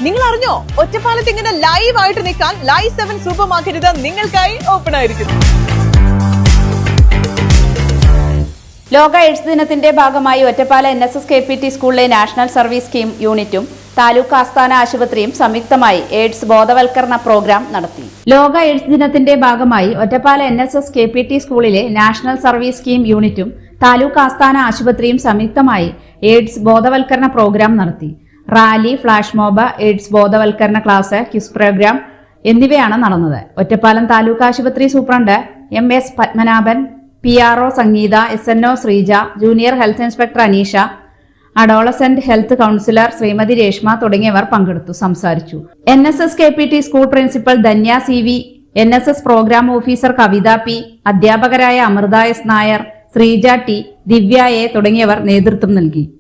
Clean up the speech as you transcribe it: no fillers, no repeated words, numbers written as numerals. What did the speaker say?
നിങ്ങൾ അറിഞ്ഞോ, ഒറ്റപ്പാലത്ത് ഇങ്ങനെ ലൈവ് ആയിട്ട് നിൽക്കാൻ ലൈവ് 7 സൂപ്പർ മാർക്കറ്റ് നിങ്ങൾക്കായി ഓപ്പൺ ആയിരിക്കുന്നു. ലോക എയ്ഡ്സ് ദിനത്തിന്റെ ഭാഗമായി ഒറ്റപ്പാല NSS KPT സ്കൂളിലെ നാഷണൽ സർവീസ് സ്കീം യൂണിറ്റും താലൂക്ക് ആസ്ഥാന ആശുപത്രിയും സംയുക്തമായി എയ്ഡ്സ് ബോധവൽക്കരണ പ്രോഗ്രാം നടത്തി. ലോക എയ്ഡ്സ് ദിനത്തിന്റെ ഭാഗമായി ഒറ്റപ്പാല NSS KPT സ്കൂളിലെ നാഷണൽ സർവീസ് സ്കീം യൂണിറ്റും താലൂക്ക് ആസ്ഥാന ആശുപത്രിയും സംയുക്തമായി എയ്ഡ്സ് ബോധവൽക്കരണ പ്രോഗ്രാം നടത്തി. റാലി, ഫ്ലാഷ് മോബ്, എയ്ഡ്സ് ബോധവൽക്കരണ ക്ലാസ്, ക്വിസ് പ്രോഗ്രാം എന്നിവയാണ് നടന്നത്. ഒറ്റപ്പാലം താലൂക്ക് ആശുപത്രി സൂപ്രണ്ട് MS Padmanabhan, PRO Sangeetha, SNO Sreeja, junior health inspector Aneesha, adolescent health counsellor Shrimati Reshma തുടങ്ങിയവർ പങ്കെടുത്തു, സംസാരിച്ചു. NSS KPT school principal Dhanya CV, NSS programme officer Kavitha P, അധ്യാപകരായ Amrita S Nair, Sreeja T, Divya A തുടങ്ങിയവർ നേതൃത്വം നൽകി.